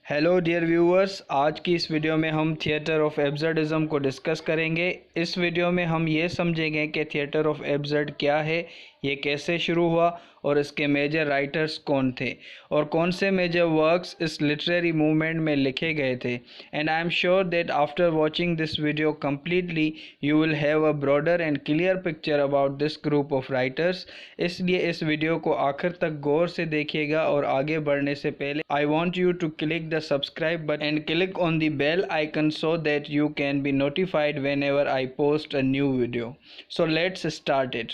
Hello dear viewers, आज की इस वीडियो में हम थिएटर ऑफ एब्सर्डिज्म को डिस्कस करेंगे। इस वीडियो में हम ये समझेंगे कि थिएटर ऑफ एब्सर्ड क्या है, ये कैसे शुरू हुआ और इसके मेजर राइटर्स कौन थे और कौन से मेजर वर्क्स इस लिटरेरी मूवमेंट में लिखे गए थे। And I am sure that after watching this video completely you will have a broader and clear picture about this group of writers. इसलिए इस वीडियो को आखिर तक गौर से देखिएगा और आगे बढ़ने से पहले I want you to click the subscribe button and click on the bell icon so that you can be notified whenever I post a new video. So let's start it.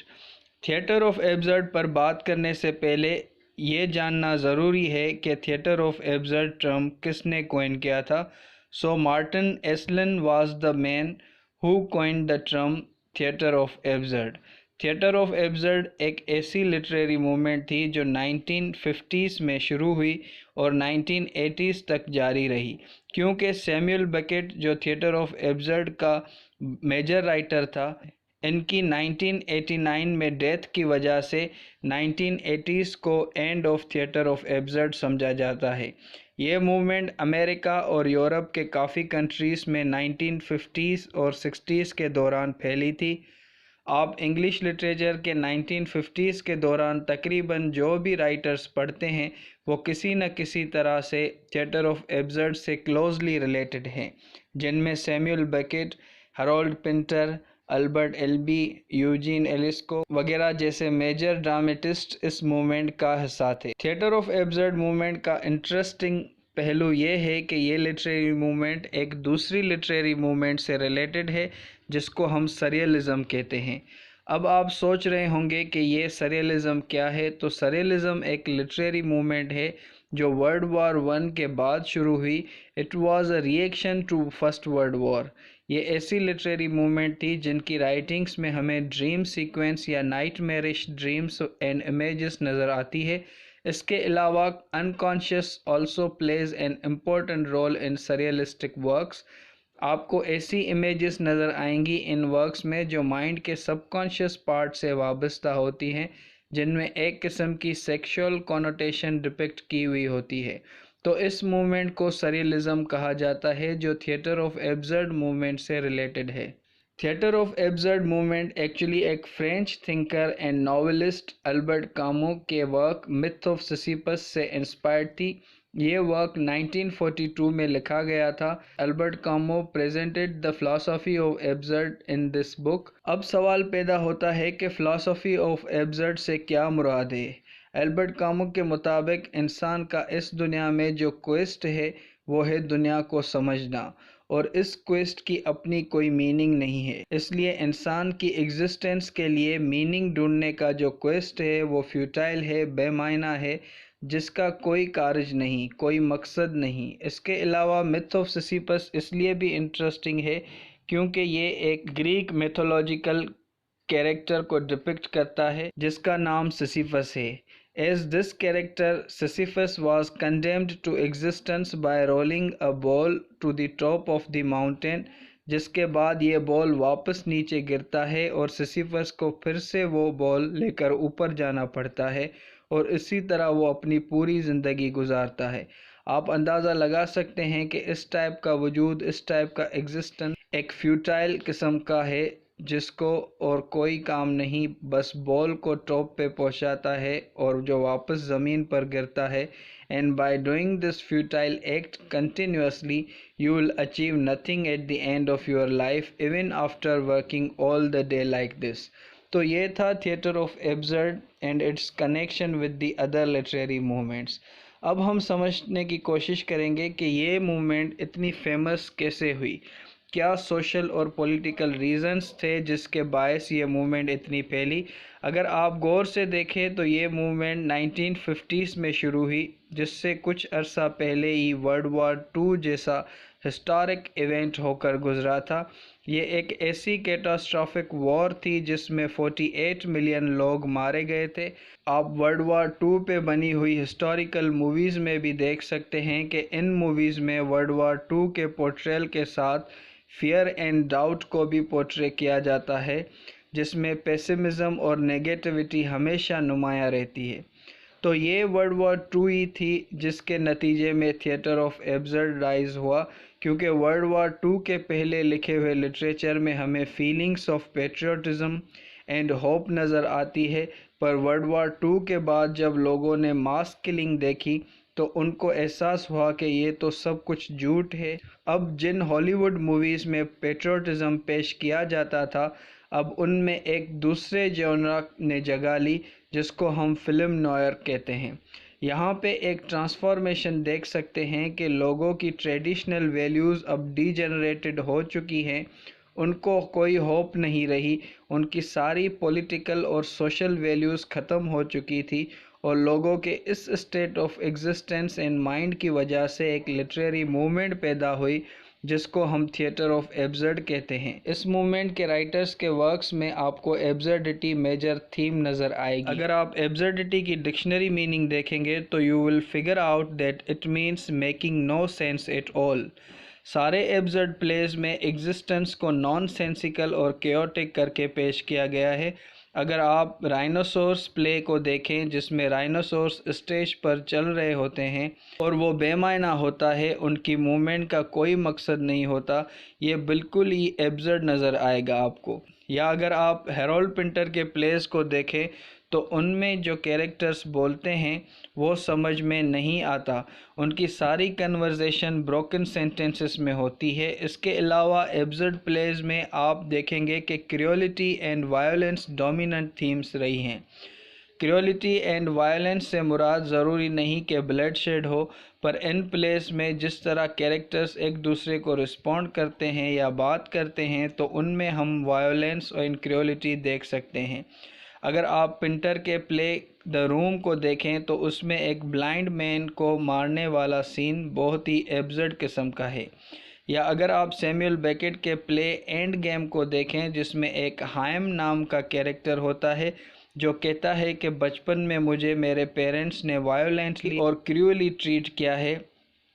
Theatre of absurd पर बात करने से पहले ये जानना ज़रूरी है कि थिएटर ऑफ एब्सर्ड टर्म किसने कॉइन किया था। So Martin Esslin was the man who coined the term theatre of absurd. Theatre of absurd एक ऐसी लिटरेरी मूवमेंट थी जो 1950s में शुरू हुई और 1980s तक जारी रही, क्योंकि सैमुअल बेकेट जो थिएटर ऑफ एब्सर्ड का मेजर राइटर था, इनकी 1989 में डेथ की वजह से 1980s को end of theatre of absurd समझा जाता है। ये मूवमेंट अमेरिका और यूरोप के काफ़ी कंट्रीज़ में 1950s और 60s के दौरान फैली थी। आप इंग्लिश लिटरेचर के 1950s के दौरान तकरीबन जो भी राइटर्स पढ़ते हैं वो किसी न किसी तरह से थिएटर ऑफ एब्सर्ड से क्लोजली रिलेटेड हैं, जिनमें Samuel Beckett, Harold Pinter, Albert Albee, Eugene Ionesco वगैरह जैसे मेजर ड्रामेटिस्ट इस मूवमेंट का हिस्सा थे। थिएटर ऑफ एब्सर्ड मूवमेंट का इंटरेस्टिंग पहलू ये है कि ये लिटरेरी मूवमेंट एक दूसरी लिटरेरी मूवमेंट से रिलेटेड है जिसको हम सरियलिज़म कहते हैं। अब आप सोच रहे होंगे कि ये सरियलिज़म क्या है। तो सरियलिज़म एक लिटरेरी मूवमेंट है जो वर्ल्ड वॉर वन के बाद शुरू हुई। It was a reaction to first world war. ये ऐसी लिटरेरी मूवमेंट थी जिनकी राइटिंग्स में हमें ड्रीम सीक्वेंस या नाइटमेरिश ड्रीम्स एंड इमेजेस नज़र आती है। इसके अलावा unconscious also plays an important role in surrealistic works. आपको ऐसी इमेजेस नज़र आएंगी इन वर्क्स में जो माइंड के सबकॉन्शियस पार्ट से वाबस्ता होती हैं, जिनमें एक किस्म की सेक्सुअल कॉनोटेशन डिपिक्ट की हुई होती है। तो इस मूवमेंट को सरियलिज़म कहा जाता है जो थिएटर ऑफ एब्सर्ड मूवमेंट से रिलेटेड है। Theatre of absurd movement actually एक French thinker and novelist Albert Camus के वर्क मिथ ऑफ सिसिफस से इंस्पायर्ड थी। ये वर्क 1942 में लिखा गया था। Albert Camus presented the philosophy of absurd in this book. अब सवाल पैदा होता है कि फिलॉसफी ऑफ एब्सर्ड से क्या मुराद है। अल्बर्ट कामू के मुताबिक इंसान का इस दुनिया में जो क्वेस्ट है वो है दुनिया को समझना, और इस क्वेस्ट की अपनी कोई मीनिंग नहीं है। इसलिए इंसान की एग्जिस्टेंस के लिए मीनिंग ढूंढने का जो क्वेस्ट है वो फ्यूटाइल है, बेमायना है, जिसका कोई कारज नहीं, कोई मकसद नहीं। इसके अलावा मिथ ऑफ सिसिफस इसलिए भी इंटरेस्टिंग है क्योंकि ये एक ग्रीक मिथोलॉजिकल कैरेक्टर को डिपिक्ट करता है जिसका नाम सिसिफस है। As this character, Sisyphus was condemned to existence by rolling a ball to the top of the mountain, जिसके बाद ये बॉल वापस नीचे गिरता है और सिसिफस को फिर से वो बॉल लेकर ऊपर जाना पड़ता है और इसी तरह वो अपनी पूरी ज़िंदगी गुजारता है। आप अंदाज़ा लगा सकते हैं कि इस टाइप का वजूद, इस टाइप का एग्जिस्टेंस एक फ्यूटाइल किस्म का है जिसको और कोई काम नहीं, बस बॉल को टॉप पे पहुंचाता है और जो वापस ज़मीन पर गिरता है। And by doing this futile act continuously you will achieve nothing at the end of your life even after working all the day like this. तो ये था theatre of absurd and it's connection with the other literary movements. अब हम समझने की कोशिश करेंगे कि ये मूवमेंट इतनी फेमस कैसे हुई। क्या सोशल और पॉलिटिकल रीज़न्स थे जिसके बायस ये मूवमेंट इतनी फैली। अगर आप गौर से देखें तो ये मूवमेंट 1950s में शुरू हुई, जिससे कुछ अरसा पहले ही वर्ल्ड वॉर टू जैसा हिस्टोरिक इवेंट होकर गुजरा था। ये एक ऐसी कैटास्ट्रॉफिक वॉर थी जिसमें 48 मिलियन लोग मारे गए थे। आप वर्ल्ड वॉर टू पे बनी हुई हिस्टोरिकल मूवीज़ में भी देख सकते हैं कि इन मूवीज़ में वर्ल्ड वॉर टू के पोर्ट्रेल के साथ फियर एंड डाउट को भी पोर्ट्रे किया जाता है, जिसमें पेसिमिज़म और नेगेटिविटी हमेशा नुमाया रहती है। तो ये वर्ल्ड वॉर टू ही थी जिसके नतीजे में थिएटर ऑफ एब्सर्ड राइज हुआ, क्योंकि वर्ल्ड वॉर टू के पहले लिखे हुए लिटरेचर में हमें feelings of patriotism and hope नज़र आती है, पर वर्ल्ड वॉर टू के बाद जब लोगों ने मास किलिंग देखी तो उनको एहसास हुआ कि ये तो सब कुछ झूठ है। अब जिन हॉलीवुड मूवीज़ में पेट्रियोटिज्म पेश किया जाता था, अब उनमें एक दूसरे जॉनरा ने जगह ली जिसको हम फिल्म नॉयर कहते हैं। यहाँ पे एक ट्रांसफॉर्मेशन देख सकते हैं कि लोगों की ट्रेडिशनल वैल्यूज़ अब डीजेनरेटेड हो चुकी हैं, उनको कोई होप नहीं रही, उनकी सारी पॉलिटिकल और सोशल वैल्यूज़ ख़त्म हो चुकी थी, और लोगों के इस state of existence and mind की वजह से एक लिटरेरी मूवमेंट पैदा हुई जिसको हम थिएटर ऑफ एब्सर्ड कहते हैं। इस मूवमेंट के राइटर्स के वर्क्स में आपको एब्सर्डिटी मेजर थीम नज़र आएगी। अगर आप एब्सर्डिटी की डिक्शनरी मीनिंग देखेंगे तो you will figure out that it means making no sense at all. सारे एब्सर्ड प्लेज में एग्जिस्टेंस को नॉन सेंसिकल और केओटिक करके पेश किया गया है। अगर आप राइनोसोर्स प्ले को देखें जिसमें राइनोसोर्स स्टेज पर चल रहे होते हैं और वो बेमायना होता है, उनकी मूवमेंट का कोई मकसद नहीं होता, ये बिल्कुल ही एब्सर्ड नज़र आएगा आपको। या अगर आप हैरोल्ड पिंटर के प्लेस को देखें तो उनमें जो कैरेक्टर्स बोलते हैं वो समझ में नहीं आता, उनकी सारी कन्वर्सेशन ब्रोकन सेंटेंसेस में होती है। इसके अलावा एब्सर्ड प्लेज में आप देखेंगे कि cruelty and violence dominant themes रही हैं। क्रियोलिटी एंड वायलेंस से मुराद ज़रूरी नहीं कि ब्लड शेड हो, पर इन प्लेस में जिस तरह कैरेक्टर्स एक दूसरे को रिस्पॉन्ड करते हैं या बात करते हैं तो उनमें हम वायलेंस और क्रियोलिटी देख सकते हैं। अगर आप पिंटर के प्ले द रूम को देखें तो उसमें एक ब्लाइंड मैन को मारने वाला सीन बहुत ही एब्सर्ड किस्म का है। या अगर आप सैमुअल बेकेट के प्ले एंड गेम को देखें जिसमें एक हाइम नाम का कैरेक्टर होता है जो कहता है कि बचपन में मुझे मेरे पेरेंट्स ने वायोलेंटली और क्रूअली ट्रीट किया है।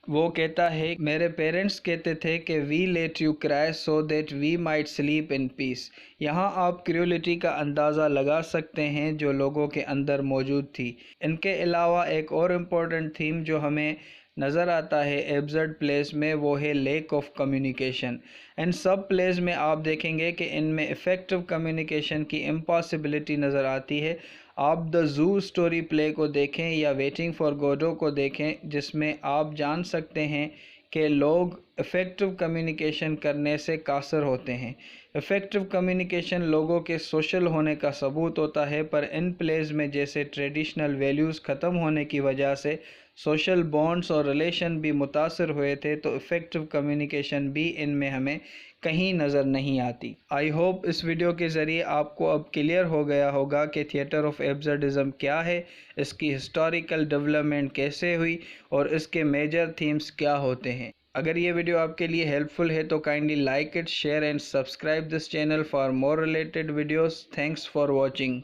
वो कहता है मेरे पेरेंट्स कहते थे कि we let you cry so that we might sleep in peace. यहाँ आप क्रूअलिटी का अंदाज़ा लगा सकते हैं जो लोगों के अंदर मौजूद थी। इनके अलावा एक और इम्पोर्टेंट थीम जो हमें नज़र आता है एब्सर्ड प्लेस में वो है लेक ऑफ कम्युनिकेशन। इन सब प्लेस में आप देखेंगे कि इनमें इफ़ेक्टिव कम्युनिकेशन की इम्पॉसिबिलिटी नज़र आती है। आप द जू स्टोरी प्ले को देखें या वेटिंग फॉर गोडो को देखें जिसमें आप जान सकते हैं कि लोग इफ़ेक्टिव कम्युनिकेशन करने से कासर होते हैं। इफ़ेक्टिव कम्युनिकेशन लोगों के सोशल होने का सबूत होता है, पर इन प्लेस में जैसे ट्रेडिशनल वैल्यूज़ ख़त्म होने की वजह से सोशल बॉन्ड्स और रिलेशन भी मुतासर हुए थे, तो इफ़ेक्टिव कम्युनिकेशन भी इनमें हमें कहीं नज़र नहीं आती। आई होप इस वीडियो के ज़रिए आपको अब क्लियर हो गया होगा कि थिएटर ऑफ एब्सर्डिज्म क्या है, इसकी हिस्टोरिकल डेवलपमेंट कैसे हुई और इसके मेजर थीम्स क्या होते हैं। अगर ये वीडियो आपके लिए हेल्पफुल है तो kindly like it, share and subscribe this channel for more related videos. Thanks for watching.